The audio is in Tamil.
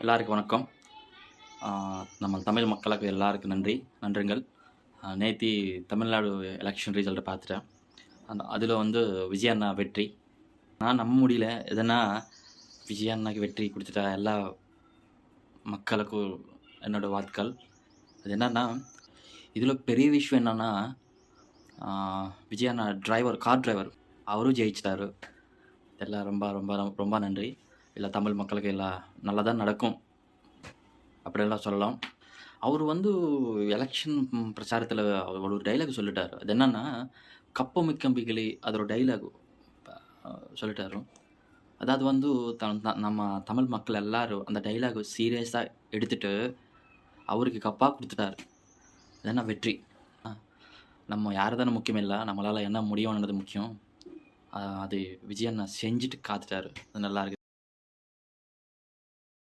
எல்லாருக்கும் வணக்கம். நம்ம தமிழ் மக்களுக்கு எல்லாருக்கும் நன்றிகள். நேத்தி தமிழ்நாடு எலெக்ஷன் ரிசல்ட்டை பார்த்துட்டேன். அதில் வந்து விஜய் அண்ணா வெற்றி. நான் நம்ப முடியல. எதனா விஜய் அண்ணாக்கு வெற்றி கொடுத்துட்டா எல்லா மக்களுக்கும் என்னோடய வாழ்த்துக்கள். அது என்னன்னா, இதில் பெரிய விஷயம் என்னென்னா, விஜய் அண்ணா கார் டிரைவர் அவரும் ஜெயிச்சிட்டாரு. எல்லாம் ரொம்ப ரொம்ப ரொம்ப நன்றி. எல்லா தமிழ் மக்களுக்கு எல்லாம் நல்லா தான் நடக்கும் அப்படியெல்லாம் சொல்லலாம். அவர் வந்து எலெக்ஷன் பிரச்சாரத்தில் அவர் ஒரு டைலாக் சொல்லிட்டார். அது என்னன்னா, "கப்பமிக்க கம்பிகளே" அதோட டைலாக் சொல்லிட்டாரு. அதாவது வந்து நம்ம தமிழ் மக்கள் எல்லாரும் அந்த டைலாக் சீரியஸாக எடுத்துட்டு அவருக்கு கப்பா கொடுத்துட்டாரு. அது என்ன வெற்றி. நம்ம யார் தானே முக்கியம் இல்லை, நம்மளால் என்ன முடியும்ன்றது முக்கியம். அது விஜய் அண்ணா செஞ்சுட்டு காத்துட்டாரு. அது நல்லா இருக்கு.